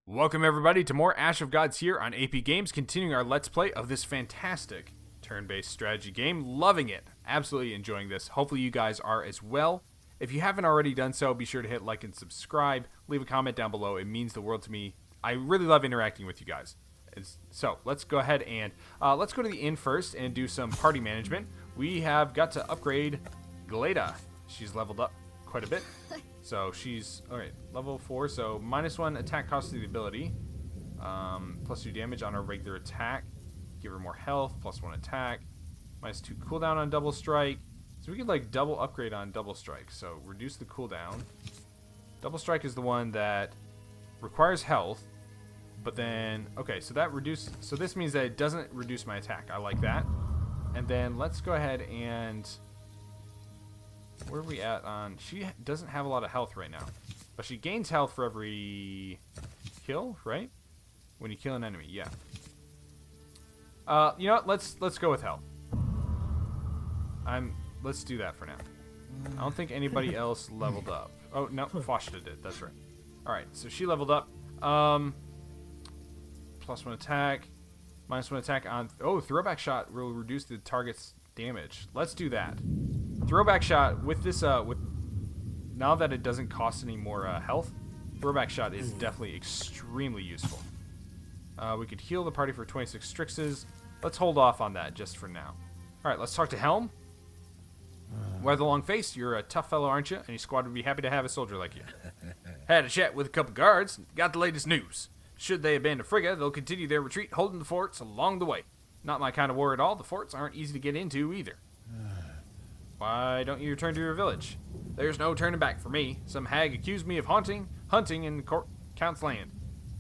Welcome everybody to more Ash of Gods here on AP Games, continuing our Let's Play of this fantastic turn-based strategy game. Loving it. Absolutely enjoying this. Hopefully you guys are as well. If you haven't already done so, be sure to hit like and subscribe. Leave a comment down below. It means the world to me. I really love interacting with you guys. So let's go ahead and let's go to the inn first and do some party management. We have got to upgrade Gleda. She's leveled up quite a bit. So she's, alright, level 4, so -1 attack cost to the ability, +2 damage on her regular attack, give her more health, +1 attack, -2 cooldown on double strike, so we could like double upgrade on double strike, so reduce the cooldown. Double strike is the one that requires health, but then, okay, so this means that it doesn't reduce my attack. I like that. And then let's go ahead and... where are we at on... she doesn't have a lot of health right now. But she gains health for every kill, right? When you kill an enemy, yeah. You know what? Let's go with health. Let's do that for now. I don't think anybody else leveled up. Oh, no, Foshta did. That's right. Alright, so she leveled up. +1 attack. -1 attack on... oh, throwback shot will reduce the target's damage. Let's do that. Throwback shot with this now that it doesn't cost any more health, throwback shot is definitely extremely useful. We could heal the party for 26 Strixes. Let's hold off on that just for now. All right, let's talk to Helm. Wear the long face. You're a tough fellow, aren't you? And your squad would be happy to have a soldier like you. Had a chat with a couple guards. Got the latest news. Should they abandon Frigga, they'll continue their retreat, holding the forts along the way. Not my kind of war at all. The forts aren't easy to get into either. Why don't you return to your village? There's no turning back for me. Some hag accused me of hunting in Count's land.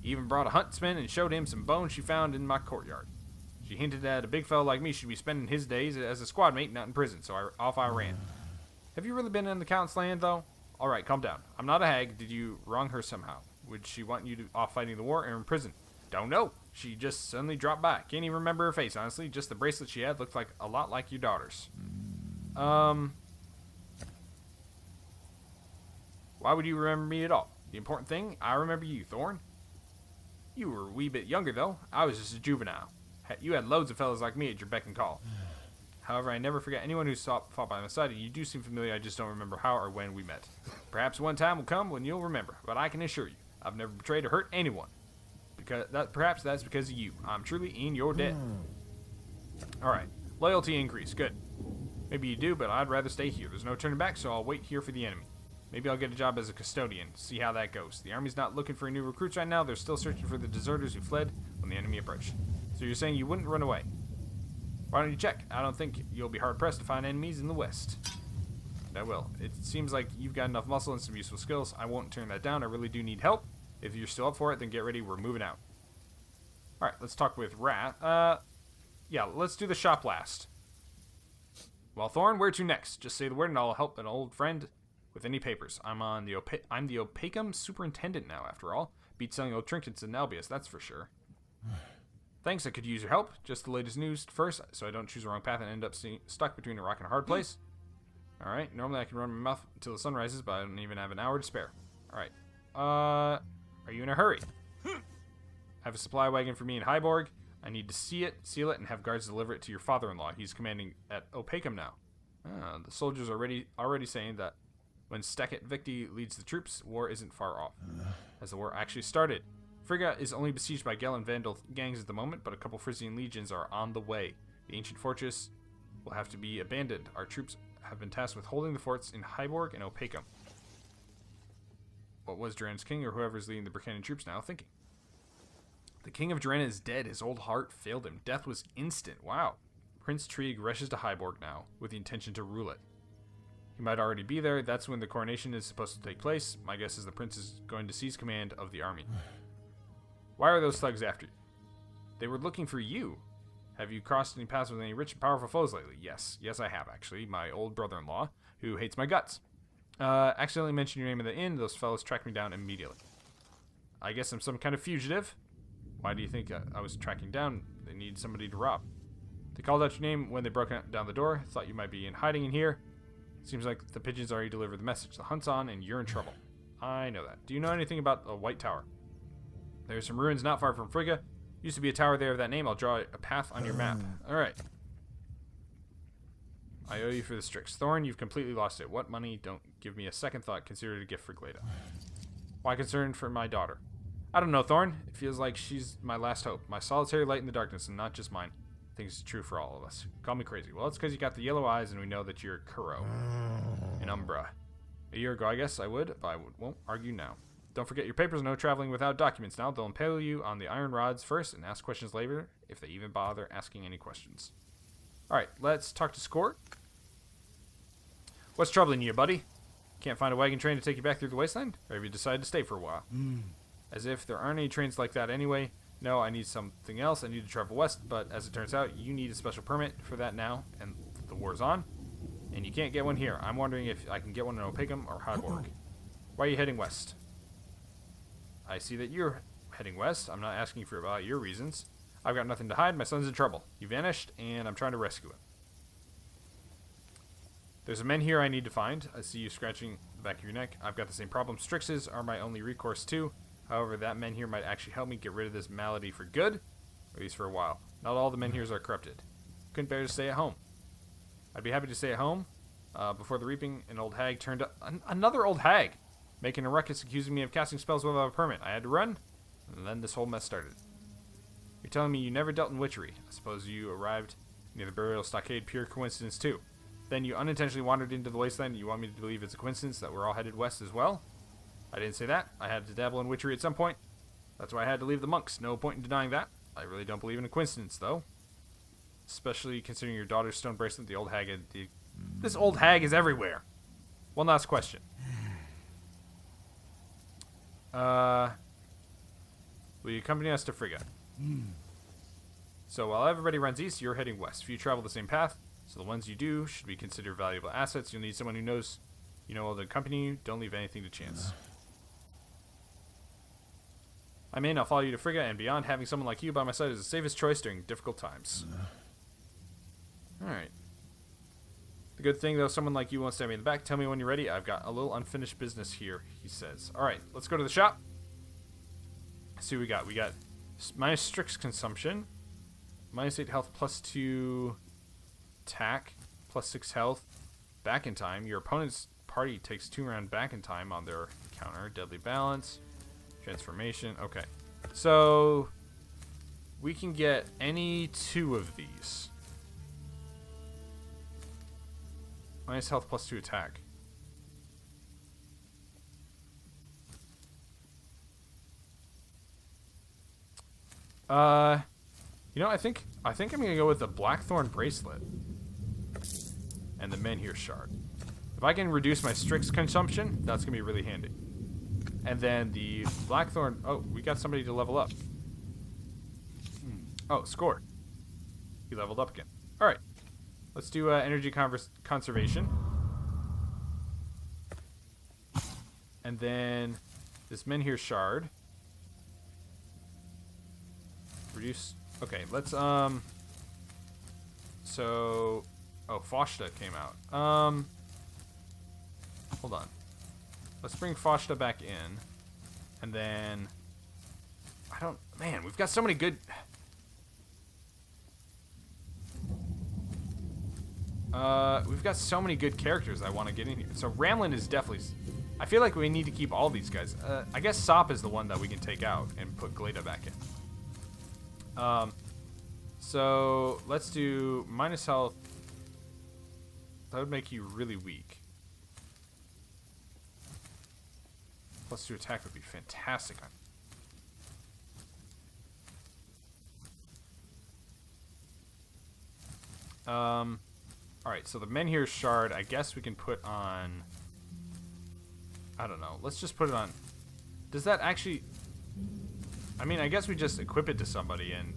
Even brought a huntsman and showed him some bones she found in my courtyard. She hinted that a big fellow like me should be spending his days as a squad mate, not in prison, so off I ran. Have you really been in the Count's land, though? Alright, calm down. I'm not a hag. Did you wrong her somehow? Would she want you to off fighting the war or in prison? Don't know. She just suddenly dropped by. Can't even remember her face, honestly. Just the bracelet she had looked like a lot like your daughter's. Why would you remember me at all? The important thing, I remember you, Thorn. You were a wee bit younger, though. I was just a juvenile. You had loads of fellas like me at your beck and call. However, I never forget anyone who fought by my side, and you do seem familiar. I just don't remember how or when we met. Perhaps one time will come when you'll remember, but I can assure you, I've never betrayed or hurt anyone. Perhaps that's because of you. I'm truly in your debt. Alright, loyalty increase, good. Maybe you do, but I'd rather stay here. There's no turning back, so I'll wait here for the enemy. Maybe I'll get a job as a custodian, see how that goes. The army's not looking for any new recruits right now. They're still searching for the deserters who fled when the enemy approached. So you're saying you wouldn't run away? Why don't you check? I don't think you'll be hard-pressed to find enemies in the west. I will. It seems like you've got enough muscle and some useful skills. I won't turn that down. I really do need help. If you're still up for it, then get ready. We're moving out. Alright, let's talk with Rat. Yeah, let's do the shop last. Well, Thorn, where to next? Just say the word and I'll help an old friend with any papers. I'm the Opacum superintendent now, after all. Beat selling old trinkets in Albius, that's for sure. Thanks, I could use your help. Just the latest news first, so I don't choose the wrong path and end up stuck between a rock and a hard place. Alright, normally I can run my mouth until the sun rises, but I don't even have an hour to spare. Alright. Are you in a hurry? Have a supply wagon for me in Hyborg. I need to seal it, and have guards deliver it to your father-in-law. He's commanding at Opacum now. The soldiers are already saying that when Stekket Victi leads the troops, war isn't far off. As the war actually started. Frigga is only besieged by Gel and Vandal gangs at the moment, but a couple Frisian legions are on the way. The ancient fortress will have to be abandoned. Our troops have been tasked with holding the forts in Hyborg and Opacum. What was Duran's king, or whoever's leading the Britannian troops now, thinking? The king of Duran is dead. His old heart failed him. Death was instant. Wow. Prince Trieg rushes to Hyborg now, with the intention to rule it. He might already be there. That's when the coronation is supposed to take place. My guess is the prince is going to seize command of the army. Why are those thugs after you? They were looking for you. Have you crossed any paths with any rich and powerful foes lately? Yes. Yes, I have, actually. My old brother-in-law, who hates my guts. Accidentally mentioned your name in the inn. Those fellows tracked me down immediately. I guess I'm some kind of fugitive. Why do you think I was tracking down? They need somebody to rob. They called out your name when they broke down the door. Thought you might be hiding in here. Seems like the pigeons already delivered the message. The hunt's on and you're in trouble. I know that. Do you know anything about the White Tower? There's some ruins not far from Frigga. Used to be a tower there of that name. I'll draw a path on your map. Alright. I owe you for the Strix. Thorn, you've completely lost it. What money? Don't give me a second thought. Consider it a gift for Glada. Why concerned for my daughter? I don't know, Thorn. It feels like she's my last hope. My solitary light in the darkness, and not just mine. I think it's true for all of us. Call me crazy. Well, it's because you got the yellow eyes, and we know that you're Kuro. In Umbra. A year ago, I guess I would, but I won't argue now. Don't forget your papers. No traveling without documents now. They'll impale you on the iron rods first and ask questions later, if they even bother asking any questions. Alright, let's talk to Skort. What's troubling you, buddy? Can't find a wagon train to take you back through the wasteland? Or have you decided to stay for a while? As if there aren't any trains like that anyway. No, I need something else. I need to travel west, but as it turns out, you need a special permit for that now, and the war's on. And you can't get one here. I'm wondering if I can get one in Opigum or Hardborg. Why are you heading west? I see that you're heading west. I'm not asking for about your reasons. I've got nothing to hide. My son's in trouble. He vanished, and I'm trying to rescue him. There's a men here I need to find. I see you scratching the back of your neck. I've got the same problem. Strixes are my only recourse too. However, that men here might actually help me get rid of this malady for good, or at least for a while. Not all the men here are corrupted. Couldn't bear to stay at home. I'd be happy to stay at home. Before the reaping, an old hag turned up. Another old hag! Making a ruckus, accusing me of casting spells without a permit. I had to run, and then this whole mess started. You're telling me you never dealt in witchery. I suppose you arrived near the burial stockade. Pure coincidence, too. Then you unintentionally wandered into the wasteland. You want me to believe it's a coincidence that we're all headed west as well? I didn't say that. I had to dabble in witchery at some point. That's why I had to leave the monks. No point in denying that. I really don't believe in a coincidence, though. Especially considering your daughter's stone bracelet. The old hag... This old hag is everywhere. One last question. Will you accompany us to Frigga? So while everybody runs east, you're heading west. If you travel the same path, so the ones you do should be considered valuable assets. You'll need someone who knows, will accompany you. Don't leave anything to chance. I'm in. I'll follow you to Frigga and beyond. Having someone like you by my side is the safest choice during difficult times. Alright. The good thing, though, someone like you won't stab me in the back. Tell me when you're ready. I've got a little unfinished business here, he says. Alright, let's go to the shop. Let's see what we got. We got minus Strix consumption, minus 8 health, plus 2 attack, plus 6 health, back in time. Your opponent's party takes 2 round back in time on their counter. Deadly balance, transformation. Okay, so we can get any 2 of these. Minus health, plus 2 attack. I think I'm gonna go with the Blackthorn bracelet and the Menhir shard. If I can reduce my Strix consumption, that's gonna be really handy. And then the Blackthorn. Oh, we got somebody to level up. Oh, scored. He leveled up again. All right. Let's do energy conservation. And then this Menhir shard. Reduce. Okay, let's so Foshta came out. Hold on. Let's bring Foshta back in. And then man, we've got so many good we've got so many good characters I want to get in here. So Ramlin is definitely... I feel like we need to keep all these guys. I guess Sop is the one that we can take out and put Glada back in. So let's do minus health. That would make you really weak. Plus 2 attack would be fantastic. Alright, so the Menhir shard, I guess we can put on... I don't know. Let's just put it on... Does that actually... I mean, I guess we just equip it to somebody and...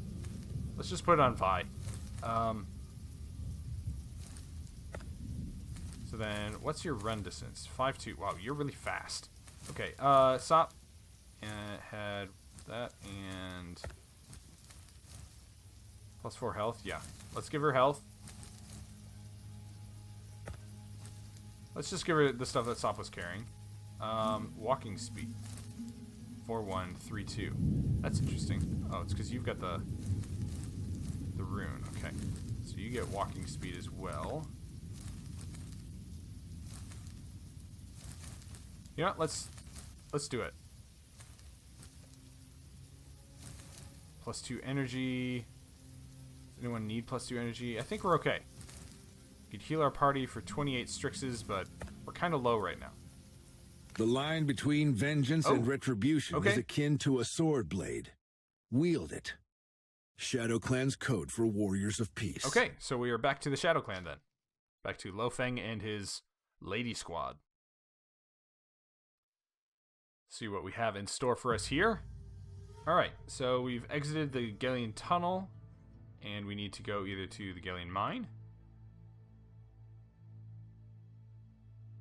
Let's just put it on Vi. So then, what's your run distance? 5'2". Wow, you're really fast. Okay, Sop had that and... Plus 4 health, yeah. Let's give her health. Let's just give her the stuff that Sop was carrying. Walking speed. 4132. That's interesting. Oh, it's because you've got the rune. Okay, so you get walking speed as well. You know what? Let's do it. +2 energy. Does anyone need +2 energy? I think we're okay. We could heal our party for 28 Strixes, but we're kind of low right now. The line between vengeance and retribution is akin to a sword blade. Wield it. Shadow Clan's code for warriors of peace. Okay, so we are back to the Shadow Clan then. Back to Lo Pheng and his lady squad. See what we have in store for us here. Alright, so we've exited the Galleon Tunnel, and we need to go either to the Galleon Mine.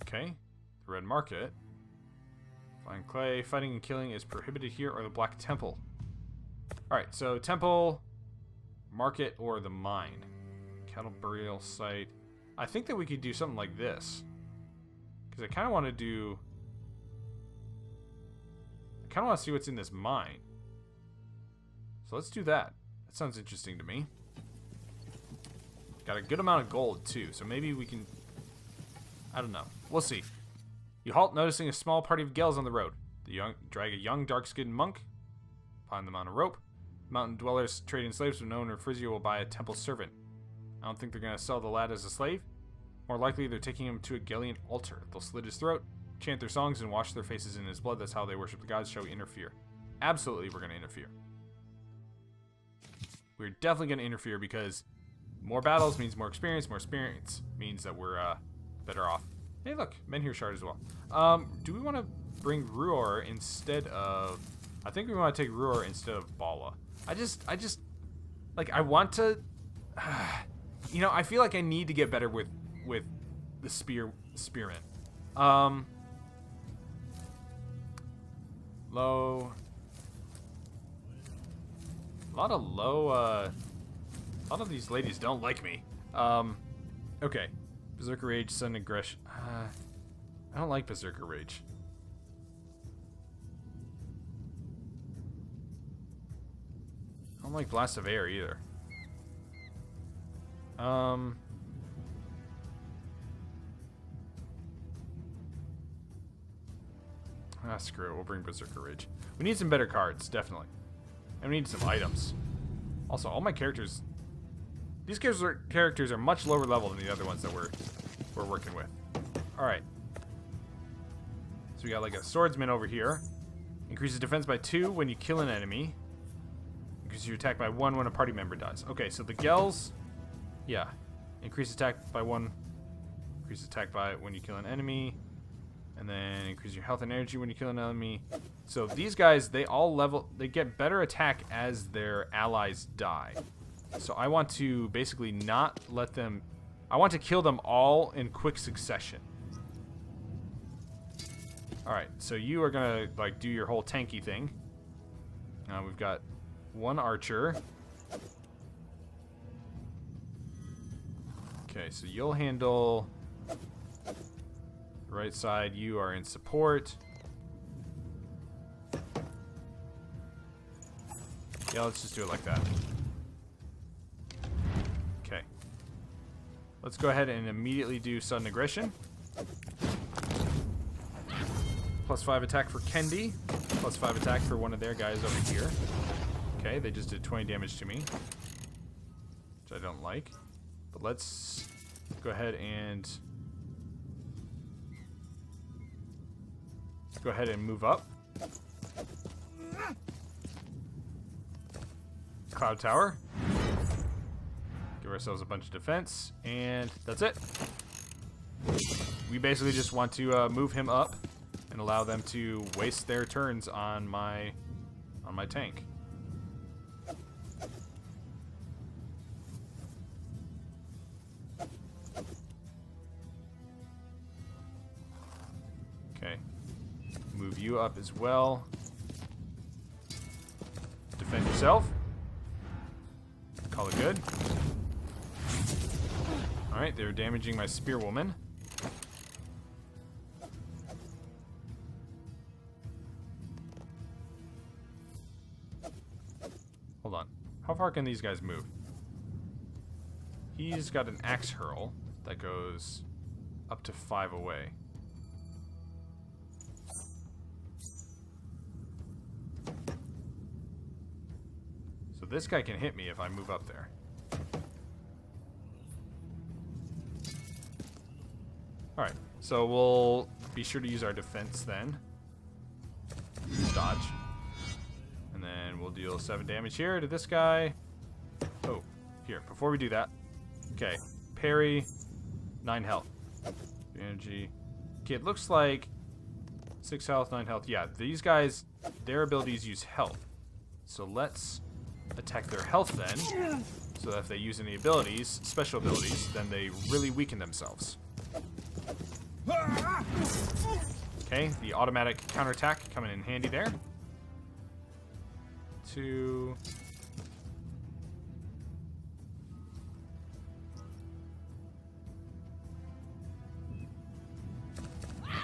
Okay, the Red Market. Fine clay, fighting and killing is prohibited here, or the Black Temple. Alright, so Temple, Market, or the Mine. Cattle Burial Site. I think that we could do something like this. Because I kind of want to do... I kind of want to see what's in this mine. So let's do that. That sounds interesting to me. Got a good amount of gold, too, so maybe we can... I don't know. We'll see. You halt, noticing a small party of Gels on the road. Drag a young, dark-skinned monk. Find them on a rope. Mountain dwellers trading slaves with no owner. Frizia will buy a temple servant. I don't think they're going to sell the lad as a slave. More likely, they're taking him to a Galleon altar. They'll slit his throat, chant their songs, and wash their faces in his blood. That's how they worship the gods. Shall we interfere? Absolutely, we're going to interfere. We're definitely going to interfere because more battles means more experience. More experience means that we're better off. Hey, look, Menhir Shard as well. Do we want to bring Ruor instead of... I think we want to take Ruor instead of Bala. I just, like, I want to... you know, I feel like I need to get better with the spearmen. Low... A lot of low, a lot of these ladies don't like me. Okay. Berserker Rage, Sudden Aggression. I don't like Berserker Rage. I don't like Blast of Air either. Screw it. We'll bring Berserker Rage. We need some better cards, definitely. And we need some items. Also, all my characters... These characters are much lower level than the other ones that we're working with. Alright. So we got like a swordsman over here. Increases defense by 2 when you kill an enemy. Increases your attack by 1 when a party member dies. Okay, so the Gels... Yeah. Increase attack by 1. Increase attack by when you kill an enemy. And then increase your health and energy when you kill an enemy. So these guys, they all level... They get better attack as their allies die. So I want to basically not let them... I want to kill them all in quick succession. Alright, so you are going to like do your whole tanky thing. We've got 1 archer. Okay, so you'll handle... the right side, you are in support. Yeah, let's just do it like that. Okay. Let's go ahead and immediately do Sudden Aggression. +5 attack for Kendi. +5 attack for one of their guys over here. Okay, they just did 20 damage to me, which I don't like. But let's go ahead and... Let's go ahead and move up. Cloud Tower. Give ourselves a bunch of defense, and that's it. We basically just want to move him up and allow them to waste their turns on my tank. Okay. Move you up as well. Defend yourself. Call it good. Alright, they're damaging my spearwoman. Hold on. How far can these guys move? He's got an axe hurl that goes up to 5 away. So this guy can hit me if I move up there. Alright, so we'll be sure to use our defense then. Dodge. And then we'll deal 7 damage here to this guy. Oh, here, before we do that. Okay, parry, 9 health. Energy. Okay, it looks like 6 health, 9 health. Yeah, these guys, their abilities use health. So let's attack their health then. So that if they use any abilities, special abilities, then they really weaken themselves. Okay, the automatic counterattack coming in handy there. 2.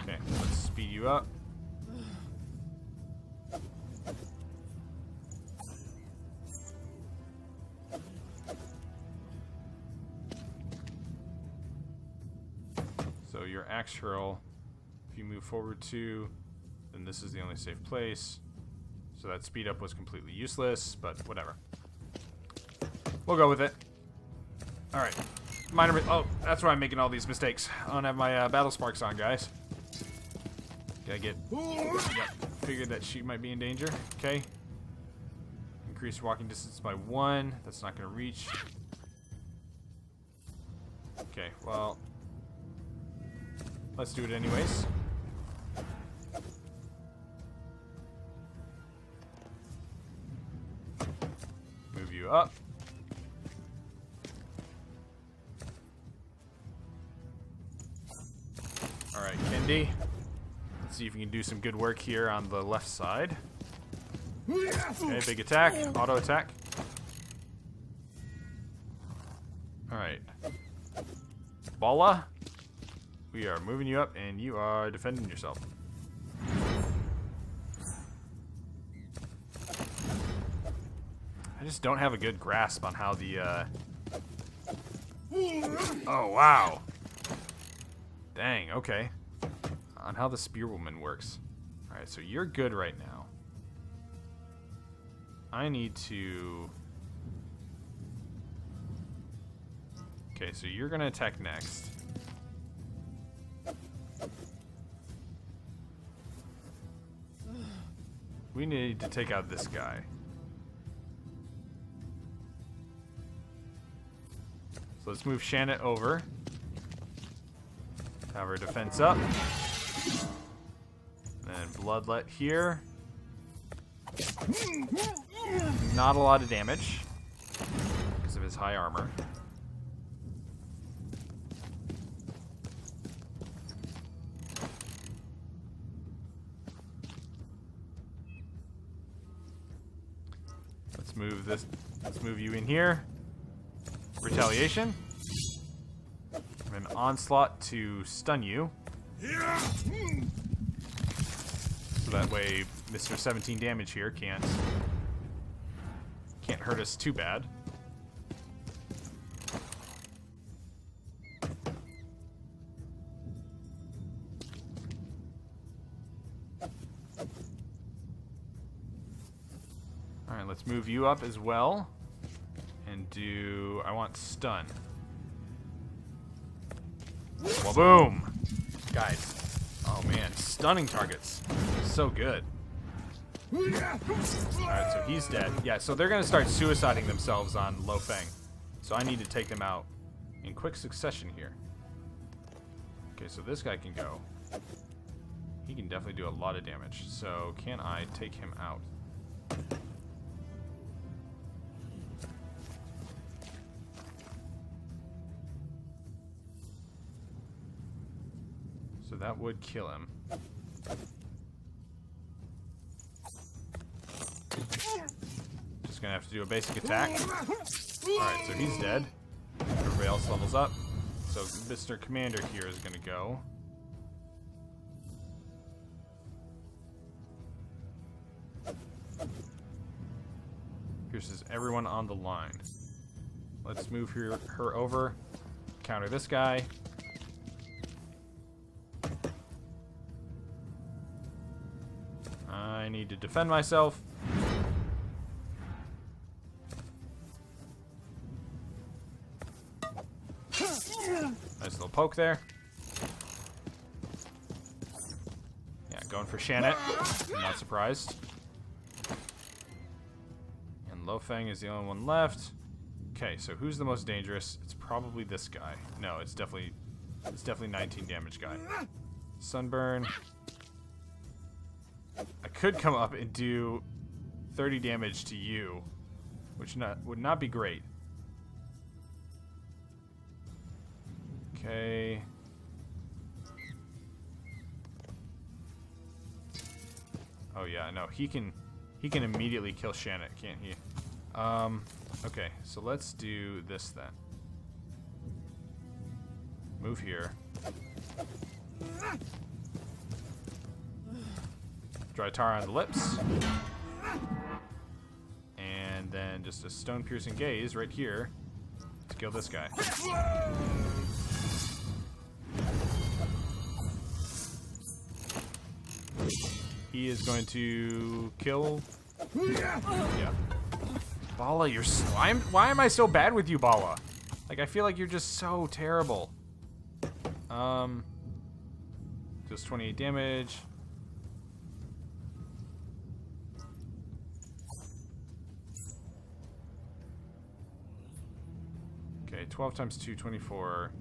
Okay, let's speed you up. So your axe hurl, if you move forward 2, then this is the only safe place. So that speed up was completely useless, but whatever. We'll go with it. Alright. Oh, that's why I'm making all these mistakes. I don't have my battle sparks on, guys. Gotta get... Yep. Figured that she might be in danger. Okay. Increase walking distance by 1. That's not gonna reach. Okay, well... Let's do it anyways. Move you up. Alright, Kendi. Let's see if we can do some good work here on the left side. Okay, big attack. Auto attack. Alright. Bala. We are moving you up, and you are defending yourself. I just don't have a good grasp on how the, Oh, wow. Dang, okay. On how the spearwoman works. Alright, so you're good right now. I need to... Okay, so you're gonna attack next. We need to take out this guy. So let's move Shannon over. Have her defense up. And Bloodlet here. Not a lot of damage because of his high armor. Move this. Let's move you in here. Retaliation. An onslaught to stun you. So that way Mr. 17 damage here can't hurt us too bad. Alright, let's move you up as well. And do... I want stun. Waboom! Guys. Oh man, stunning targets. So good. Alright, so he's dead. Yeah, so they're gonna start suiciding themselves on Lo Pheng. So I need to take them out in quick succession here. Okay, so this guy can go. He can definitely do a lot of damage. So can I take him out? So that would kill him. Just gonna have to do a basic attack. Alright, so he's dead. Everybody else levels up. So Mr. Commander here is gonna go. Pierces everyone on the line. Let's move her over. Counter this guy. I need to defend myself. Nice little poke there. Yeah, going for Shannon. I'm not surprised. And Lo Pheng is the only one left. Okay, so who's the most dangerous? It's probably this guy. No, it's definitely 19 damage guy. Sunburn. I could come up and do 30 damage to you, which would not be great. Okay. Oh yeah, no, he can immediately kill Shannon, can't he? Okay, so let's do this then. Move here. Dry tar on the lips. And then just a stone piercing gaze right here to kill this guy. He is going to kill. Yeah. Bala, you're slime. Why am I so bad with you, Bala? Like, I feel like you're just so terrible. Just 28 damage. Okay, 12 times 2, 24.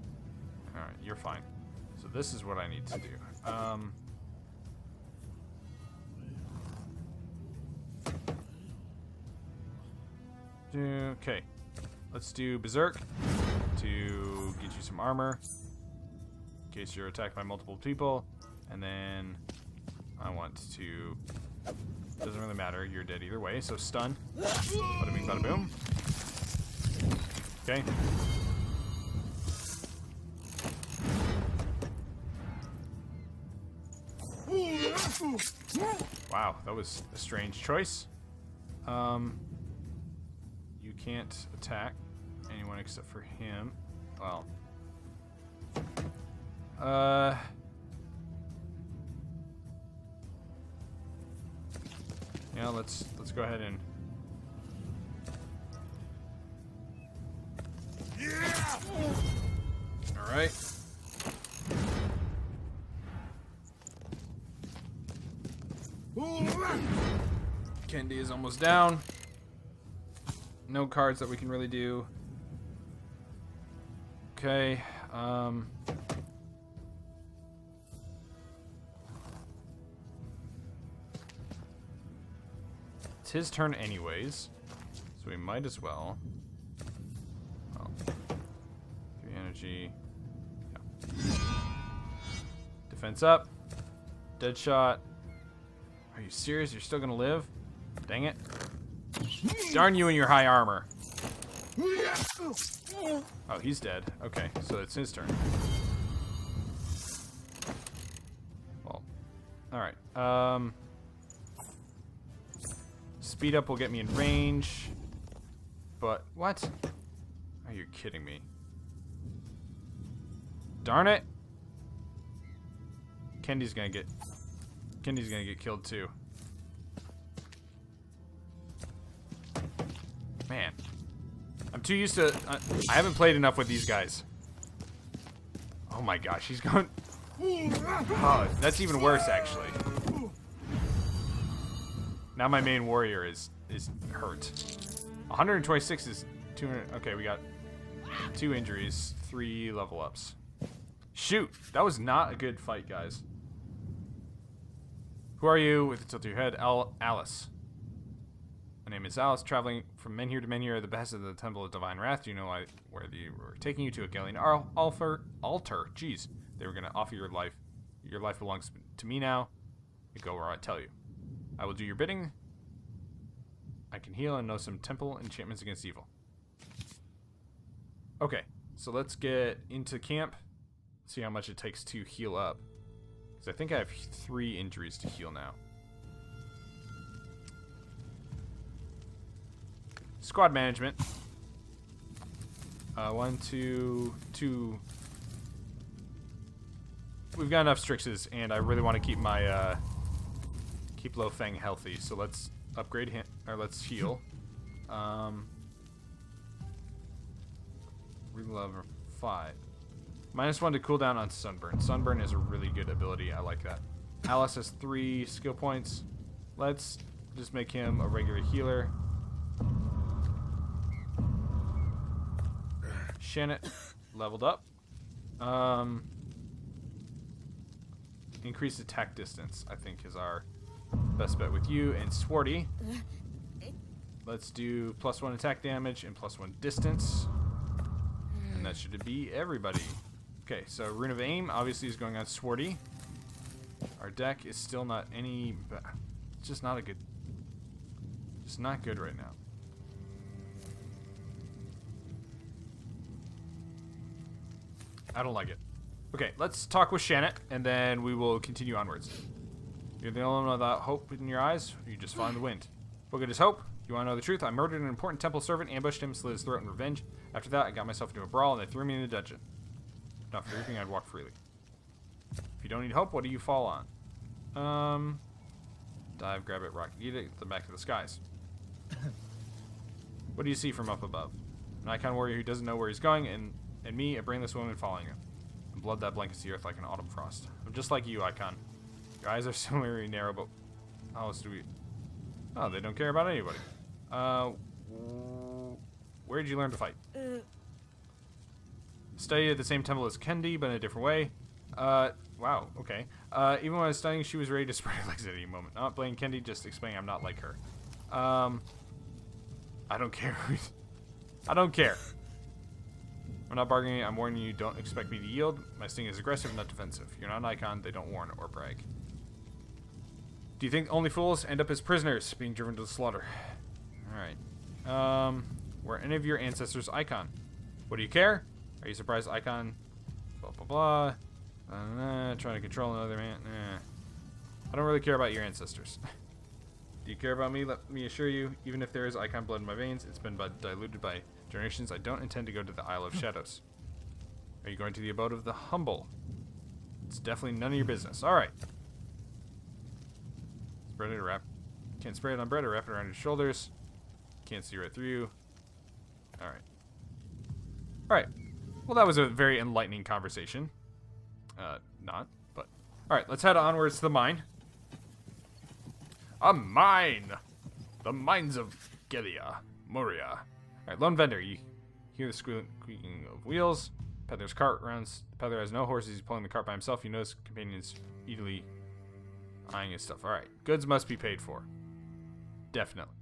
Alright, you're fine. So this is what I need to do. Okay, let's do Berserk to get you some armor in case you're attacked by multiple people, and then I want to, doesn't really matter, you're dead either way, so stun. Bada bing, bada boom. Okay. Wow, that was a strange choice. You can't attack anyone except for him. Well. Yeah, let's go ahead and all right. Kendi is almost down. No cards that we can really do. Okay, it's his turn anyways, so we might as well. Oh. 3 energy. Yeah. Defense up. Dead shot. Are you serious? You're still gonna live? Dang it. Darn you and your high armor. Oh, he's dead. Okay, so it's his turn. Well, alright. Speed up will get me in range. But, what? Are you kidding me? Darn it! Kendi's gonna get killed too. Man. I'm too used to... I haven't played enough with these guys. Oh my gosh, he's going... Oh, that's even worse, actually. Now my main warrior is hurt. 126 is 200... Okay, we got 2 injuries, 3 level ups. Shoot! That was not a good fight, guys. Who are you? With a tilt to your head. Alice. My name is Alice, traveling from men here to men here, the behest of the Temple of Divine Wrath. Do you know where they were taking you to? A Gallian altar. Jeez. They were going to offer your life. Your life belongs to me now. You go where I tell you. I will do your bidding. I can heal and know some temple enchantments against evil. Okay, so let's get into camp. See how much it takes to heal up. Because I think I have 3 injuries to heal now. Squad management. 1, 2, 2. We've got enough Strixes, and I really want to keep my keep Lo Pheng healthy. So let's upgrade him, or let's heal. Level 5. -1 to cooldown on sunburn. Sunburn is a really good ability. I like that. Alice has 3 skill points. Let's just make him a regular healer. Shannon leveled up. Increased attack distance, I think, is our best bet with you. And Swarty. Let's do +1 attack damage and +1 distance. And that should be everybody. Okay, so Rune of Aim obviously is going on Swarty. Our deck is still not any... It's just not a good... Just not good right now. I don't like it. Okay, let's talk with Shannon, and then we will continue onwards. You're the only one without hope in your eyes, or you just follow the wind. What good is hope? You want to know the truth? I murdered an important temple servant, ambushed him, slit his throat in revenge. After that, I got myself into a brawl, and they threw me in the dungeon. If not for reaping, I'd walk freely. If you don't need hope, what do you fall on? Dive, grab it, rocket, eat it, then back to the skies. What do you see from up above? An icon warrior who doesn't know where he's going, and me, a brainless woman following him. And blood that blankets the earth like an autumn frost. I'm just like you, Icon. Your eyes are similarly narrow, but how else do we... Oh, they don't care about anybody. Where did you learn to fight? Studied at the same temple as Kendi, but in a different way. Wow, okay. Even when I was studying, she was ready to spread her legs at any moment. Not blaming Kendi, just explaining I'm not like her. I don't care. I don't care. I'm not bargaining, I'm warning you, don't expect me to yield. My sting is aggressive, not defensive. You're not an icon, they don't warn or brag. Do you think only fools end up as prisoners, being driven to the slaughter? Alright. Were any of your ancestors icon? What do you care? Are you surprised icon? Blah, blah, blah. Trying to control another man. I don't really care about your ancestors. Do you care about me? Let me assure you, even if there is icon blood in my veins, it's been diluted by generations. I don't intend to go to the Isle of Shadows. Are you going to the abode of the humble? It's definitely none of your business. Alright. Spread it or wrap. Can't spray it on bread or wrap it around your shoulders. Can't see right through you. Alright. Alright. Well, that was a very enlightening conversation. Not, but... Alright, let's head onwards to the mine. A mine! The mines of Gelia, Moria. Alright, lone vendor. You hear the squeaking of wheels. Peddler's cart rounds. The peddler has no horses. He's pulling the cart by himself. You notice companions eagerly eyeing his stuff. Alright, goods must be paid for. Definitely.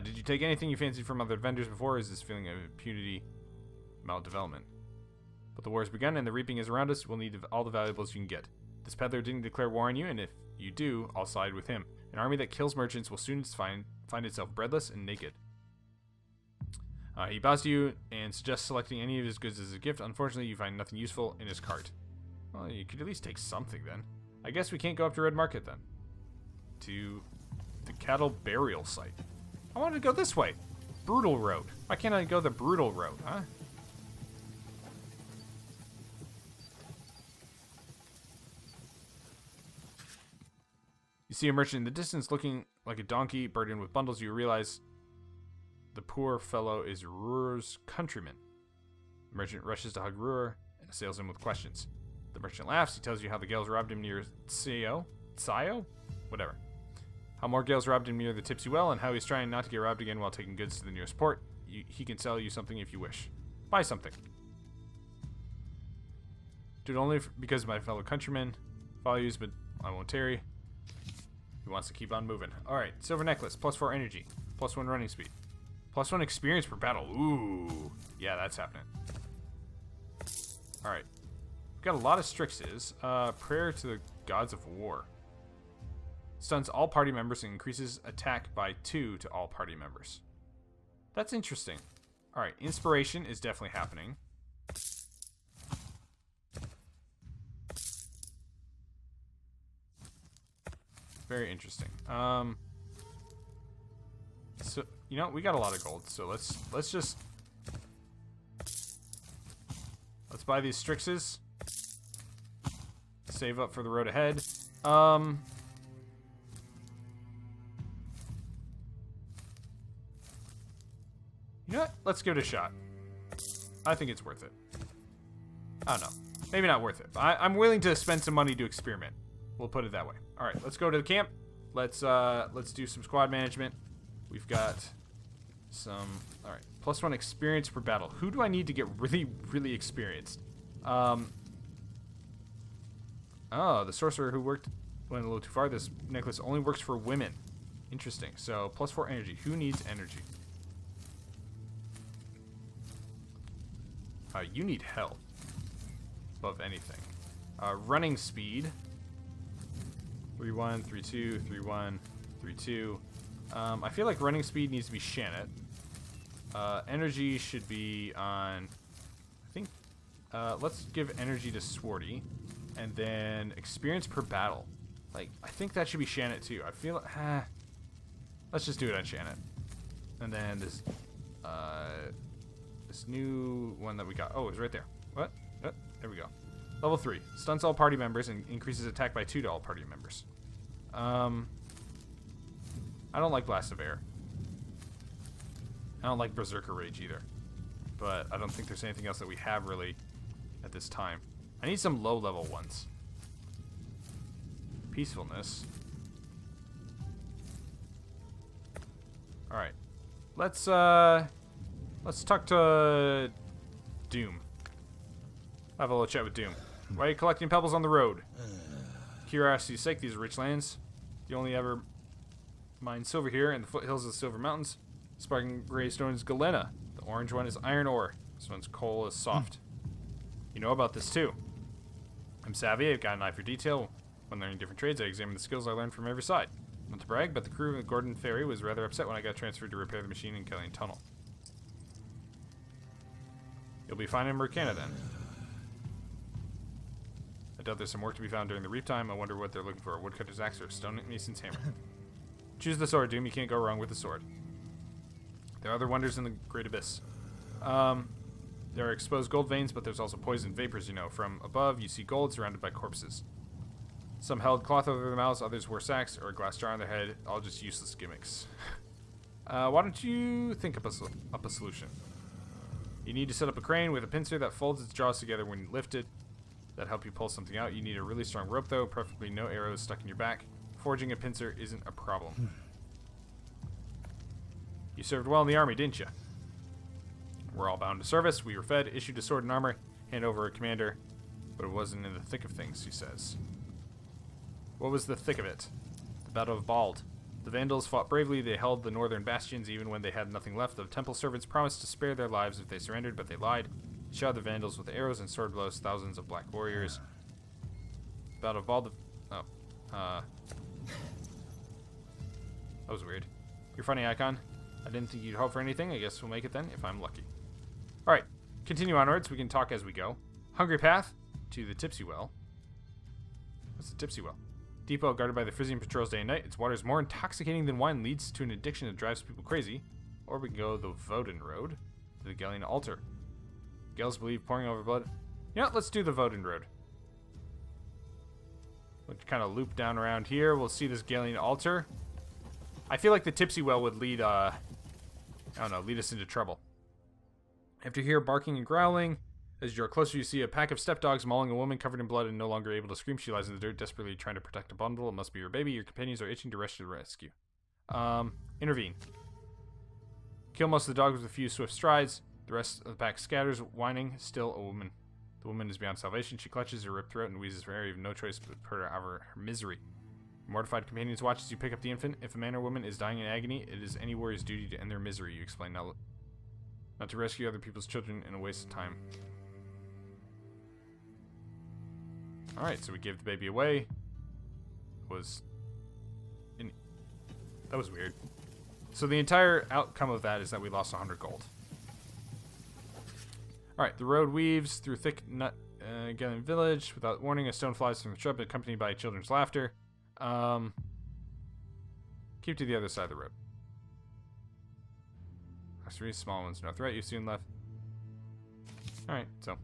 Did you take anything you fancied from other vendors before, or is this feeling of impunity maldevelopment? But the war has begun, and the reaping is around us. We'll need all the valuables you can get. This peddler didn't declare war on you, and if you do, I'll side with him. An army that kills merchants will soon find itself breadless and naked. He bows to you and suggests selecting any of his goods as a gift. Unfortunately, you find nothing useful in his cart. Well, you could at least take something then. I guess we can't go up to Red Market then. To the cattle burial site. I wanted to go this way. Brutal road. Why can't I go the brutal road, huh? You see a merchant in the distance looking like a donkey burdened with bundles. You realize the poor fellow is Ruhr's countryman. The merchant rushes to hug Ruhr and assails him with questions. The merchant laughs. He tells you how the Gales robbed him near Sayo? Whatever. How more Gales robbed him near the Tipsy Well, and how he's trying not to get robbed again while taking goods to the nearest port. He can sell you something if you wish. Buy something. Do it only because my fellow countrymen follow you, but I won't tarry. He wants to keep on moving. Alright, silver necklace, +4 energy, +1 running speed, +1 experience per battle. Ooh, yeah, that's happening. Alright, we've got a lot of Strixes. Prayer to the gods of war. Stuns all party members and increases attack by 2 to all party members. That's interesting. Alright, inspiration is definitely happening. Very interesting. So you know, we got a lot of gold, so let's buy these Strixes. Save up for the road ahead. You know what? Let's give it a shot. I think it's worth it. I don't know. Maybe not worth it. But I'm willing to spend some money to experiment. We'll put it that way. All right, let's go to the camp. Let's do some squad management. We've got some. All right, +1 experience per battle. Who do I need to get really, really experienced? Oh, the sorcerer who went a little too far. This necklace only works for women. Interesting. So +4 energy. Who needs energy? You need health above anything. Running speed. 3-1, 3-2, 3-1, 3-2. I feel like running speed needs to be Shannon. Energy should be on. I think. Let's give energy to Swarty, and then experience per battle. Like I think that should be Shannon too. I feel. Let's just do it on Shannon, and then this. This new one that we got. Oh, it's right there. What? Oh, there we go. Level 3. Stuns all party members and increases attack by 2 to all party members. I don't like Blast of Air. I don't like Berserker Rage either. But I don't think there's anything else that we have really at this time. I need some low level ones. Peacefulness. Alright. Let's talk to Doom. Have a little chat with Doom. Why are you collecting pebbles on the road? Curiosity's sake, these are rich lands. You only ever mine silver here in the foothills of the Silver Mountains. Sparking gray stone is galena. The orange one is iron ore. This one's coal is soft. You know about this too. I'm savvy, I've got an eye for detail. When learning different trades, I examine the skills I learned from every side. Not to brag, but the crew of the Gordon Ferry was rather upset when I got transferred to repair the machine in Kellyan Tunnel. You'll be fine in Mercana then. I doubt there's some work to be found during the reap time. I wonder what they're looking for. A woodcutter's axe or a stonemason's hammer. Choose the sword, Doom. You can't go wrong with the sword. There are other wonders in the Great Abyss. There are exposed gold veins, but there's also poison vapors, you know. From above, you see gold surrounded by corpses. Some held cloth over their mouths, others wore sacks or a glass jar on their head. All just useless gimmicks. Why don't you think up a solution? You need to set up a crane with a pincer that folds its jaws together when lifted. That help you pull something out. You need a really strong rope, though, preferably no arrows stuck in your back. Forging a pincer isn't a problem. You served well in the army, didn't you? We're all bound to service. We were fed, issued a sword and armor, hand over a commander. But it wasn't in the thick of things, he says. What was the thick of it? The Battle of Bald. The Vandals fought bravely. They held the northern bastions even when they had nothing left. The temple servants promised to spare their lives if they surrendered, but they lied. They shot the Vandals with arrows and sword blows, thousands of black warriors. Battle of Bald. Oh. That was weird. Your funny icon. I didn't think you'd hope for anything. I guess we'll make it then, if I'm lucky. Alright. Continue onwards. We can talk as we go. Hungry path to the Tipsy Well. What's the Tipsy Well? Depot guarded by the Frisian patrols day and night. Its water is more intoxicating than wine, leads to an addiction that drives people crazy. Or we can go the Voden Road to the Gallian altar. Gales believe pouring over blood. You know what? Let's do the Voden Road. We'll kind of loop down around here. We'll see this Gallian altar. I feel like the Tipsy Well would lead, I don't know, lead us into trouble. After you hear barking and growling, as you draw closer, you see a pack of stepdogs mauling a woman covered in blood and no longer able to scream. She lies in the dirt, desperately trying to protect a bundle. It must be your baby. Your companions are itching to rush to the rescue. Intervene. Kill most of the dogs with a few swift strides. The rest of the pack scatters, whining. Still a woman. The woman is beyond salvation. She clutches her ripped throat and wheezes for air. You have no choice but to put her out of her misery. Mortified companions watch as you pick up the infant. If a man or woman is dying in agony, it is any warrior's duty to end their misery, you explain. Not to rescue other people's children in a waste of time. Alright, so we gave the baby away. That was weird. So the entire outcome of that is that we lost 100 gold. Alright, the road weaves through thick nut Gallian village. Without warning, a stone flies from the shrub, accompanied by children's laughter. Keep to the other side of the road. West 3, small ones north right, you soon left. Alright, so.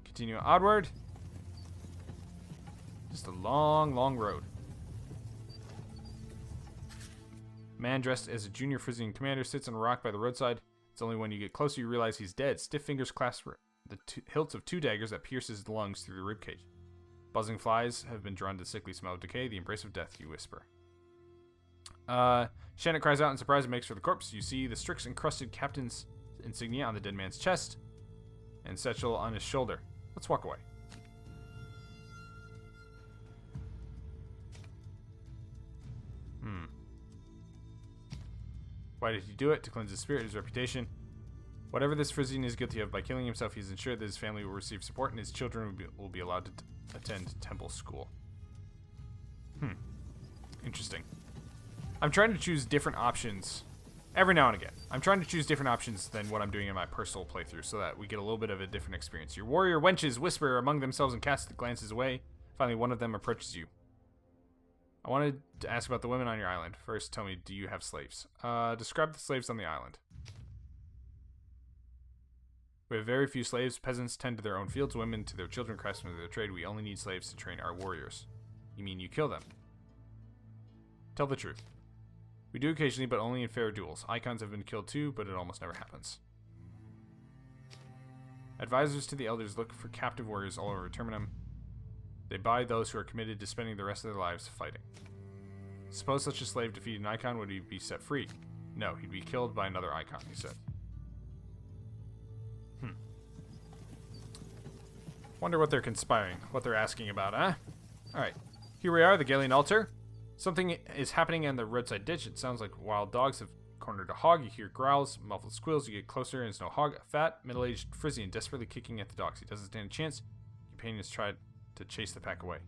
Continue onward. Just a long, long road. Man dressed as a junior Frisian commander sits on a rock by the roadside. It's only when you get closer you realize he's dead. Stiff fingers clasp the hilts of 2 daggers that pierce his lungs through the ribcage. Buzzing flies have been drawn to the sickly smell of decay. The embrace of death, you whisper. Shannon cries out in surprise and makes for the corpse. You see the Strix-encrusted captain's insignia on the dead man's chest and satchel on his shoulder. Let's walk away. Why did he do it? To cleanse his spirit, his reputation. Whatever this Frisian is guilty of, by killing himself, he's ensured that his family will receive support and his children will be allowed to attend temple school. Interesting. I'm trying to choose different options every now and again. I'm trying to choose different options than what I'm doing in my personal playthrough so that we get a little bit of a different experience. Your warrior wenches whisper among themselves and cast glances away. Finally, one of them approaches you. I wanted to ask about the women on your island. First, tell me, do you have slaves? Describe the slaves on the island. We have very few slaves. Peasants tend to their own fields, women to their children, craftsmen to their trade. We only need slaves to train our warriors. You mean you kill them? Tell the truth. We do occasionally, but only in fair duels. Icons have been killed too, but it almost never happens. Advisors to the elders look for captive warriors all over Terminum. They buy those who are committed to spending the rest of their lives fighting. Suppose such a slave defeated an icon, would he be set free? No, he'd be killed by another icon, he said. Wonder what they're conspiring, what they're asking about, huh? Alright, here we are, the Galleon altar. Something is happening in the roadside ditch. It sounds like wild dogs have cornered a hog. You hear growls, muffled squeals. You get closer and it's no hog. A fat, middle-aged Frisian desperately kicking at the dogs. He doesn't stand a chance. Companions tried to chase the pack away.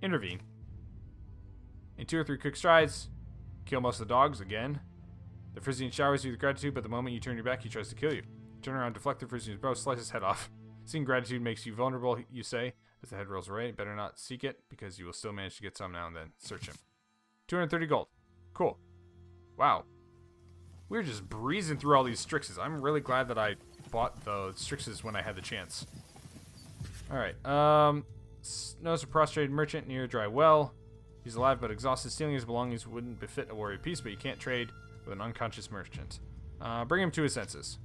Intervene. In 2 or 3 quick strides, kill most of the dogs again. The Frisian showers you with gratitude, but the moment you turn your back, he tries to kill you. Turn around, deflect the Frisian's bow, slice his head off. Seeing gratitude makes you vulnerable, you say, as the head rolls away. Better not seek it, because you will still manage to get some now and then. Search him. 230 gold. Cool. Wow. We're just breezing through all these Strixes. I'm really glad that I bought the Strixes when I had the chance. Alright, notice a prostrated merchant near a dry well. He's alive but exhausted. Stealing his belongings wouldn't befit a warrior peace, but you can't trade with an unconscious merchant. Bring him to his senses.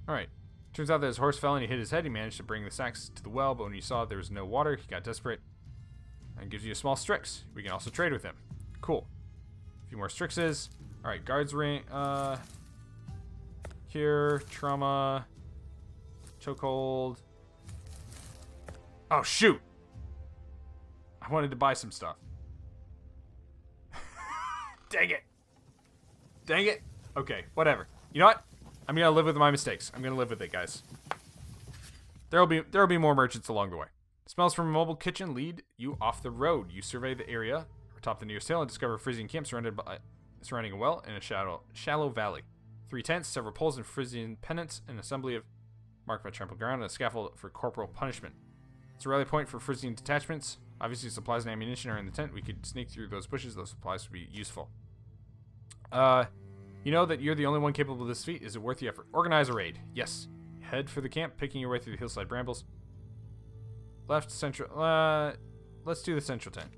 Alright. Turns out that his horse fell and he hit his head. He managed to bring the sacks to the well, but when he saw there was no water, he got desperate. And gives you a small Strix. We can also trade with him. Cool. A few more Strixes. Alright, guards ring. Cure, trauma, chokehold. Oh, shoot! I wanted to buy some stuff. Dang it! Dang it! Okay, whatever. You know what? I'm gonna live with my mistakes. I'm gonna live with it, guys. There'll be more merchants along the way. Smells from a mobile kitchen lead you off the road. You survey the area atop the nearest hill and discover a Frisian camp surrounding a well in a shallow valley. 3 tents, several poles and Frisian pennants, an assembly of marked by trampled ground, and a scaffold for corporal punishment. It's a rally point for Frisian detachments. Obviously, supplies and ammunition are in the tent. We could sneak through those bushes. Those supplies would be useful. You know that you're the only one capable of this feat. Is it worth the effort? Organize a raid. Yes. Head for the camp, picking your way through the hillside brambles. Left, central. Let's do the central tent.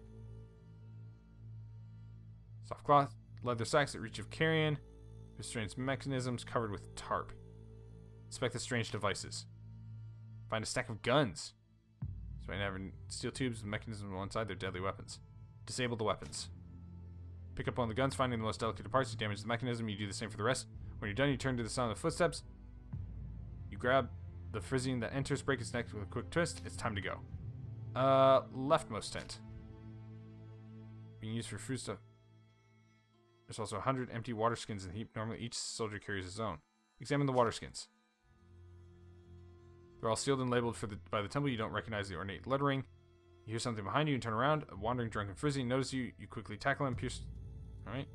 Soft cloth, leather sacks at reach of carrion, restraints mechanisms covered with tarp. Inspect the strange devices. Find a stack of guns. So I have steel tubes with mechanisms on one side. They're deadly weapons. Disable the weapons. Pick up one of the guns, finding the most delicate parts. You damage the mechanism. You do the same for the rest. When you're done, you turn to the sound of footsteps. You grab the Frisian that enters, break its neck with a quick twist. It's time to go. Leftmost tent. Being used for food stuff. There's also 100 empty water skins in the heap. Normally, each soldier carries his own. Examine the water skins. They're all sealed and labeled by the temple. You don't recognize the ornate lettering. You hear something behind you and turn around. A wandering drunken Frisian notices you. You quickly tackle him, pierce. Alright.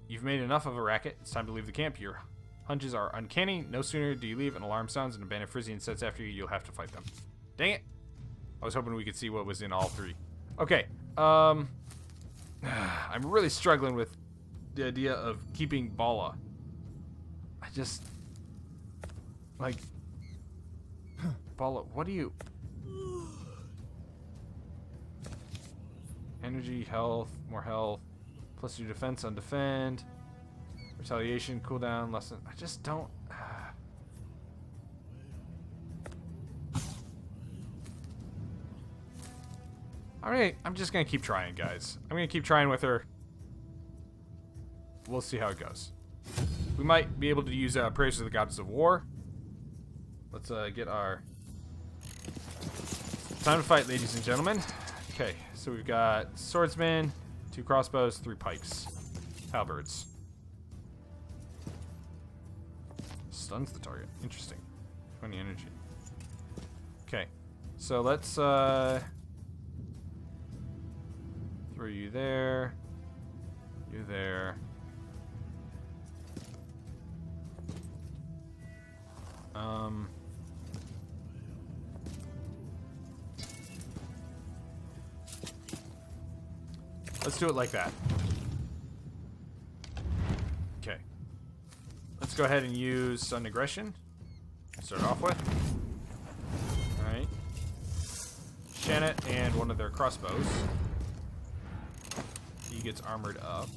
You've made enough of a racket. It's time to leave the camp. Your hunches are uncanny. No sooner do you leave, an alarm sounds and a band of Frisian sets after you. You'll have to fight them. Dang it! I was hoping we could see what was in all 3. Okay. I'm really struggling with the idea of keeping Bala. I just... Like... Bala, what do you... Energy, health, more health. Plus your defense on defend. Retaliation, cooldown, lesson. I just don't... Alright, I'm just gonna keep trying, guys. I'm gonna keep trying with her. We'll see how it goes. We might be able to use prayers to the goddess of war. Let's get our... Time to fight, ladies and gentlemen. Okay, so we've got swordsman, 2 crossbows, 3 pikes. Halberds. Stuns the target. Interesting. 20 energy. Okay, so let's throw you there. You there. Let's do it like that. Okay. Let's go ahead and use sudden aggression. Start off with. Alright. Shannon and one of their crossbows. He gets armored up.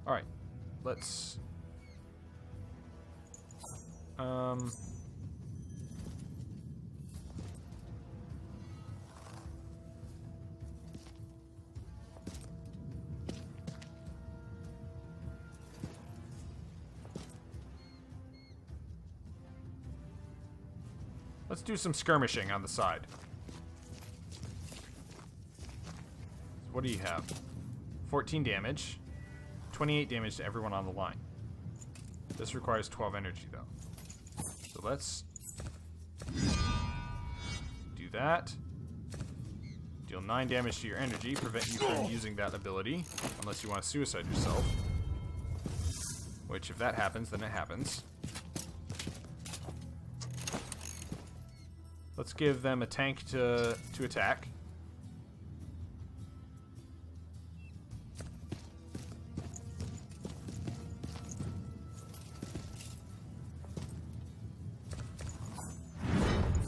Alright. Let's... Let's do some skirmishing on the side. What do you have? 14 damage. 28 damage to everyone on the line. This requires 12 energy, though. So let's do that. Deal 9 damage to your energy. Prevent you from using that ability. Unless you want to suicide yourself. Which, if that happens, then it happens. Let's give them a tank to attack.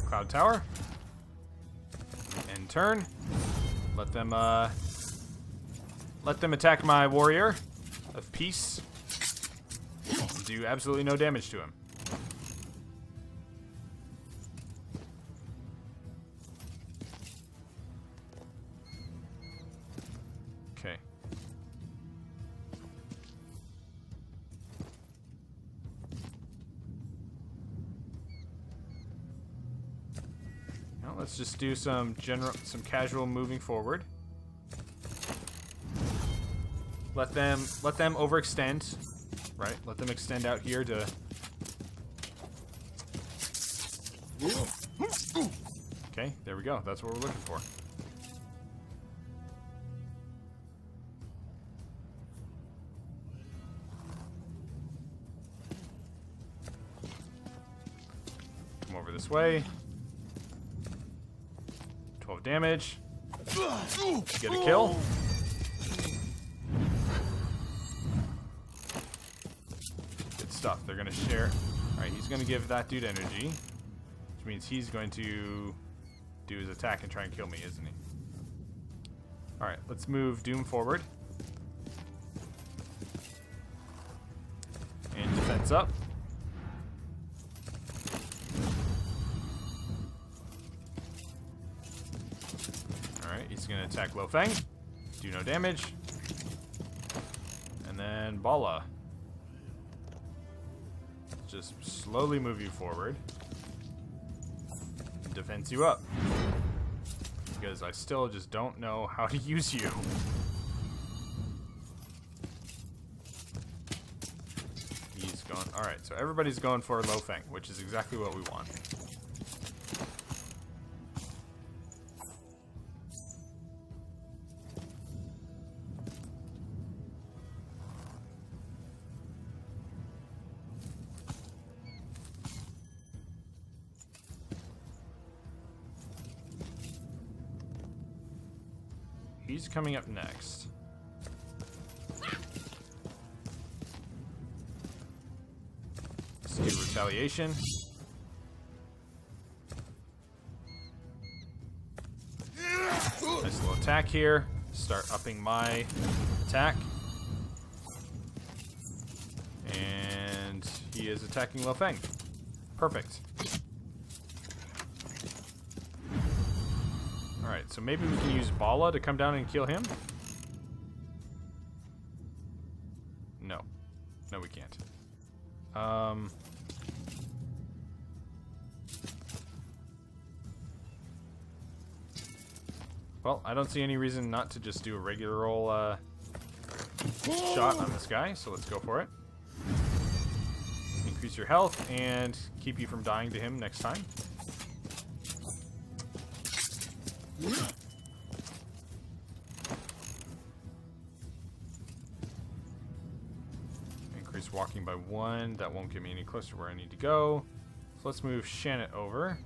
Cloud Tower. End turn. Let them attack my warrior of peace. Do absolutely no damage to him. Okay. Now let's just do some casual moving forward. Let them overextend, right? Let them extend out here to. Okay, there we go. That's what we're looking for. Come over this way. 12 damage. Get a kill. Good stuff. They're gonna share. Alright, he's gonna give that dude energy. Which means he's going to do his attack and try and kill me, isn't he? Alright, let's move Doom forward. And defense up. Alright, he's gonna attack Lo Pheng. Do no damage. And then Bala. Just slowly move you forward. And defense you up. Because I still just don't know how to use you. He's going... Alright, so everybody's going for Lo Pheng, which is exactly what we want. he's coming up next. Let's do retaliation. Nice little attack here. Start upping my attack. And he is attacking Lo Pheng. Perfect. Alright, so maybe we can use Bala to come down and kill him? No. No, we can't. Well, I don't see any reason not to just do a regular old shot on this guy, so let's go for it. Increase your health and keep you from dying to him next time. Increase walking by 1. That won't get me any closer to where I need to go. So let's move Shannon over.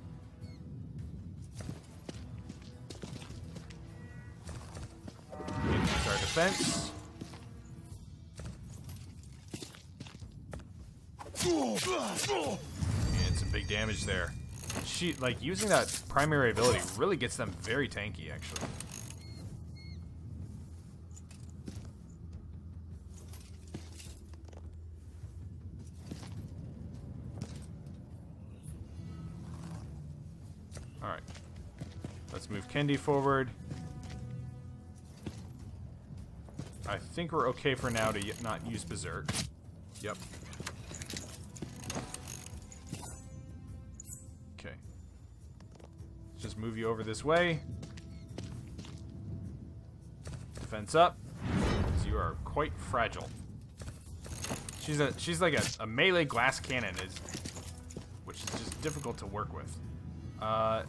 Increase our defense. And some big damage there. She, like, using that primary ability really gets them very tanky, actually. Alright. Let's move Kendi forward. I think we're okay for now to not use Berserk. Yep. Okay. Let's just move you over this way. Defense up. Because you are quite fragile. She's like a melee glass cannon, which is just difficult to work with. Try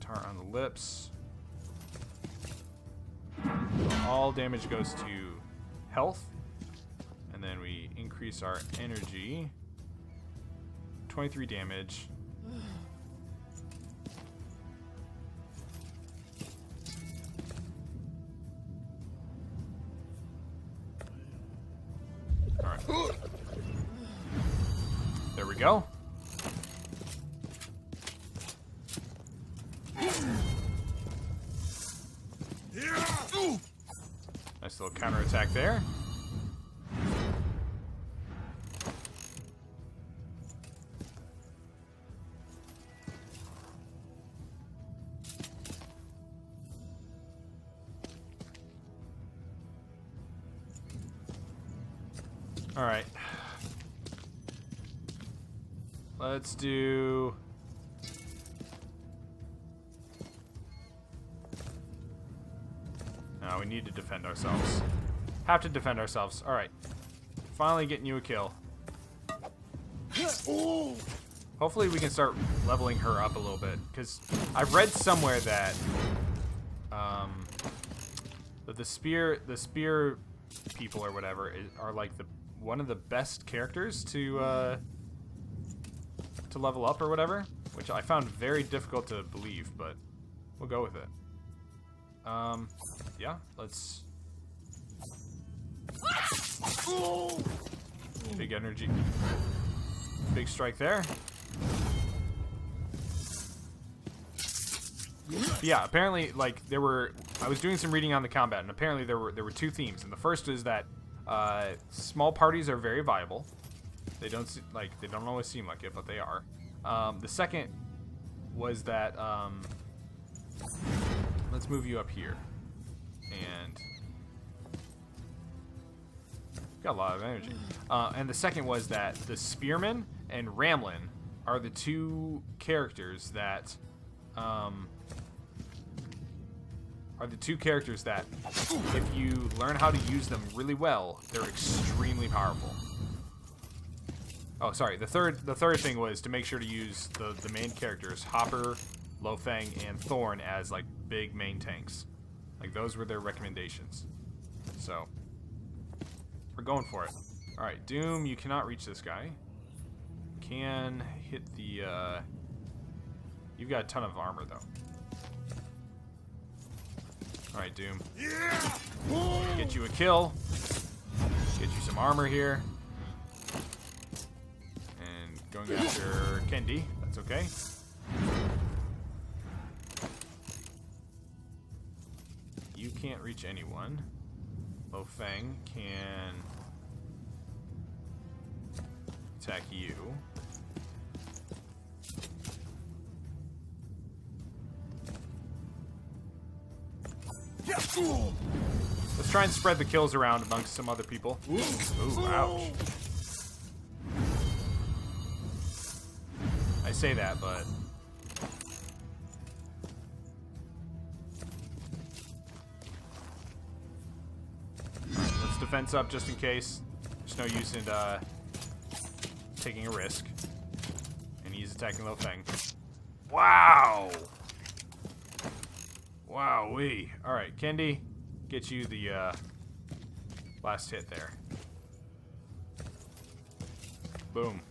tar on the lips. All damage goes to health, and then we increase our energy. 23 damage. Alright. There we go. Nice little counterattack there. All right. Let's do... No, we need to defend ourselves. Have to defend ourselves. All right. Finally getting you a kill. Hopefully we can start leveling her up a little bit, because I've read somewhere that the spear people or whatever are like one of the best characters to level up or whatever, which I found very difficult to believe, but we'll go with it. Yeah, let's... Big energy. Big strike there. Yeah, apparently, like, I was doing some reading on the combat, and apparently there were two themes, and the first is that small parties are very viable. They don't always seem like it, but they are. The second was that let's move you up here, and got a lot of energy. And the second was that the Spearman and Ramlin are the two characters that if you learn how to use them really well, they're extremely powerful. Oh, sorry. The third thing was to make sure to use the main characters, Hopper, Lo Pheng, and Thorn, as like big main tanks. Like, those were their recommendations. So we're going for it. All right, Doom, you cannot reach this guy. Can hit the. You've got a ton of armor though. Alright, Doom. Get you a kill. Get you some armor here. And going after Kendi. That's okay. You can't reach anyone. Lo Pheng can attack you. Let's try and spread the kills around amongst some other people. Ooh, ouch. I say that, but... Let's defense up just in case. There's no use in taking a risk. And he's attacking Lo Pheng. Wow! Wowee. Alright, Kendi, get you the last hit there. Boom.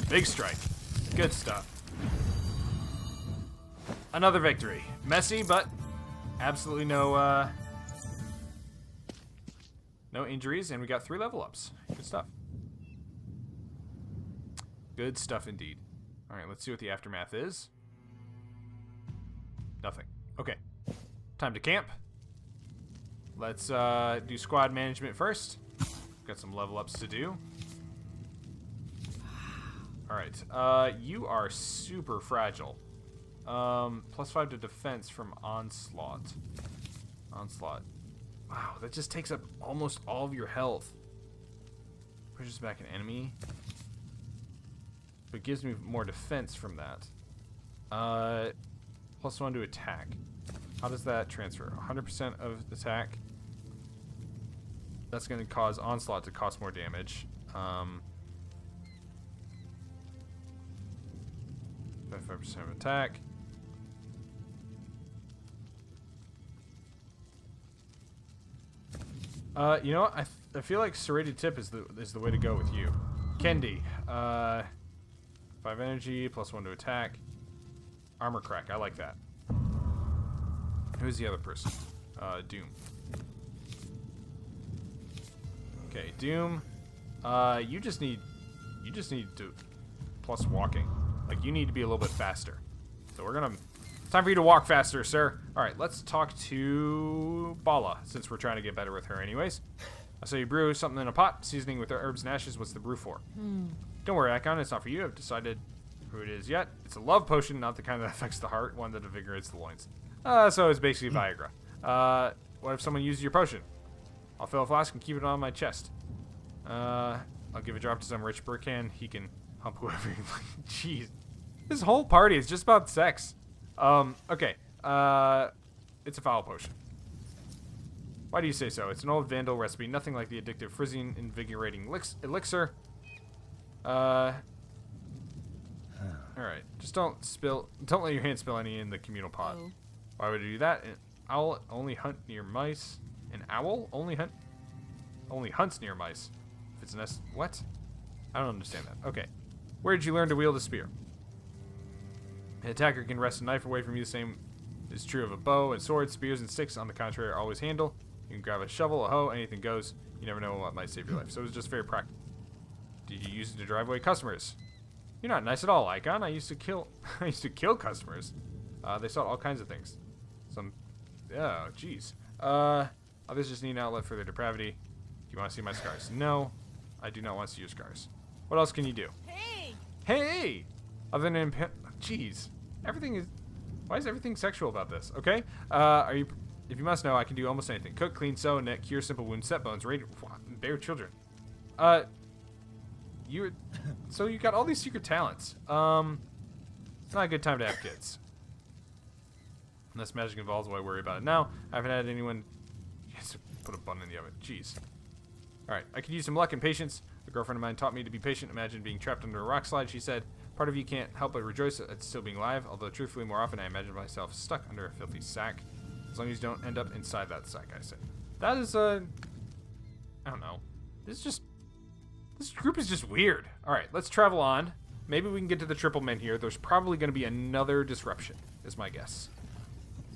Big strike. Good stuff. Another victory. Messy, but absolutely no injuries, and we got 3 level ups. Good stuff. Good stuff indeed. Alright, let's see what the aftermath is. Nothing. Okay. Time to camp. Let's do squad management first. Got some level ups to do. Alright. You are super fragile. +5 to defense from onslaught. Onslaught. Wow, that just takes up almost all of your health. Pushes back an enemy. But gives me more defense from that. +1 to attack. How does that transfer? 100% of attack. That's going to cause onslaught to cost more damage. 5% of attack. You know what? I feel like serrated tip is the way to go with you. Kendi. 5 energy, +1 to attack. Armor crack. I like that. Who's the other person? Doom. Okay, Doom. You just need to plus walking. Like, you need to be a little bit faster. So we're gonna... Time for you to walk faster, sir. Alright, let's talk to Bala, since we're trying to get better with her anyways. I saw you brew something in a pot, seasoning with herbs and ashes. What's the brew for? Don't worry, Icon, it's not for you. I've decided who it is yet. It's a love potion, not the kind that affects the heart, one that invigorates the loins. So it's basically Viagra. What if someone uses your potion? I'll fill a flask and keep it on my chest. I'll give a drop to some rich Burkan. He can hump whoever he likes. Jeez. This whole party is just about sex. Okay. It's a foul potion. Why do you say so? It's an old Vandal recipe, nothing like the addictive, frizzing, invigorating elixir. Alright. Just don't let your hand spill any in the communal pot. Oh. Why would you do that? An owl only hunt near mice. An owl only hunts near mice. If it's a nest, what? I don't understand that. Okay. Where did you learn to wield a spear? An attacker can wrest a knife away from you. The same is true of a bow and sword. Spears and sticks, on the contrary, are always handle. You can grab a shovel, a hoe, anything goes. You never know what might save your life. So it's just very practical. Did you use it to drive away customers? You're not nice at all, Icon. I used to kill customers. They sought all kinds of things. Oh, jeez. Others just need an outlet for their depravity. Do you want to see my scars? No, I do not want to see your scars. What else can you do? Hey! Hey! Other than jeez, everything is. Why is everything sexual about this? Okay. If you must know, I can do almost anything: cook, clean, sew, knit, cure simple wounds, set bones, raid, bear children. So you got all these secret talents. It's not a good time to have kids. Unless magic involves, why worry about it now? I haven't had anyone put a bun in the oven. Jeez. Alright, I could use some luck and patience. A girlfriend of mine taught me to be patient. Imagine being trapped under a rock slide, she said. Part of you can't help but rejoice at still being alive, although truthfully more often I imagine myself stuck under a filthy sack. As long as you don't end up inside that sack, I said. That is, I don't know. This group is just weird. Alright, let's travel on. Maybe we can get to the triple men here. There's probably going to be another disruption, is my guess.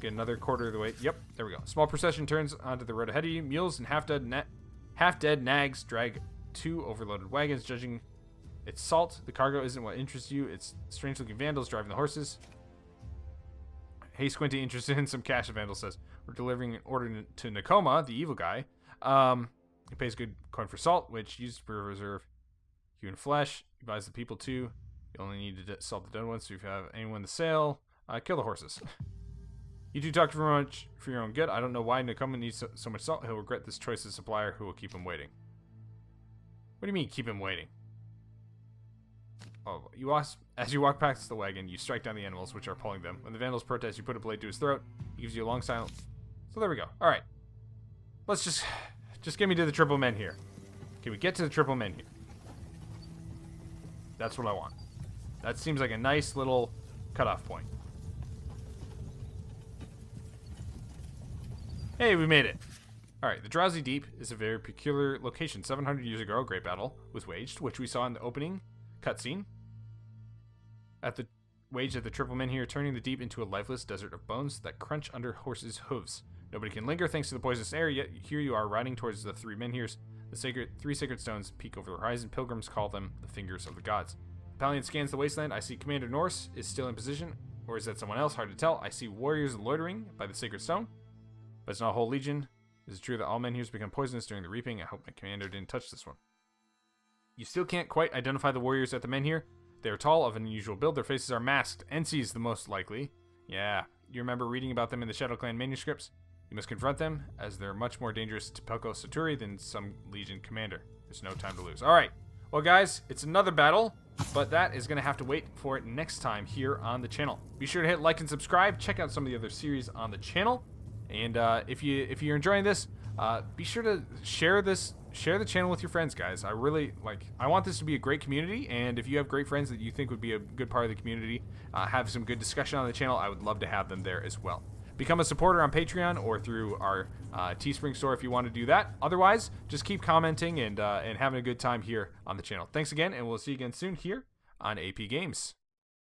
get another quarter of the way. Yep, there we go. Small procession turns onto the road ahead of you. Mules and half-dead nags drag 2 overloaded wagons. Judging its salt, the cargo isn't what interests you. It's strange-looking vandals driving the horses. Hey, Squinty, interested in some cash, the vandal says. We're delivering an order to Nakoma, the evil guy. He pays good coin for salt, which used to preserve human flesh. He buys the people, too. You only need to salt the dead ones, so if you have anyone to sell, kill the horses. You two talk too much for your own good. I don't know why Nakoma needs so much salt. He'll regret this choice as supplier who will keep him waiting. What do you mean, keep him waiting? Oh, as you walk past the wagon, you strike down the animals which are pulling them. When the vandals protest, you put a blade to his throat. He gives you a long silence. So there we go. All right. Let's just get me to the triple men here. Can we get to the triple men here? That's what I want. That seems like a nice little cutoff point. Hey, we made it. Alright, the Drowsy Deep is a very peculiar location. 700 years ago, a great battle was waged, which we saw in the opening cutscene. Waged at the Triple Men here, turning the deep into a lifeless desert of bones that crunch under horses' hooves. Nobody can linger thanks to the poisonous air, yet here you are riding towards the 3 menhirs. The 3 sacred stones peek over the horizon. Pilgrims call them the fingers of the gods. Pallion scans the wasteland. I see Commander Norse is still in position, or is that someone else? Hard to tell. I see warriors loitering by the sacred stone, but it's not a whole legion. Is it true that all menhirs become poisonous during the reaping? I hope my commander didn't touch this one. You still can't quite identify the warriors at the menhir. They are tall, of an unusual build. Their faces are masked. NC is the most likely. Yeah, you remember reading about them in the Shadow Clan manuscripts? You must confront them, as they're much more dangerous to Pelko Saturi than some legion commander. There's no time to lose. Alright, well guys, it's another battle, but that is going to have to wait for it next time here on the channel. Be sure to hit like and subscribe. Check out some of the other series on the channel. And if you're enjoying this, be sure to share the channel with your friends, guys. I want this to be a great community, and if you have great friends that you think would be a good part of the community, have some good discussion on the channel, I would love to have them there as well. Become a supporter on Patreon or through our Teespring store if you want to do that. Otherwise, just keep commenting and having a good time here on the channel. Thanks again, and we'll see you again soon here on AP Games.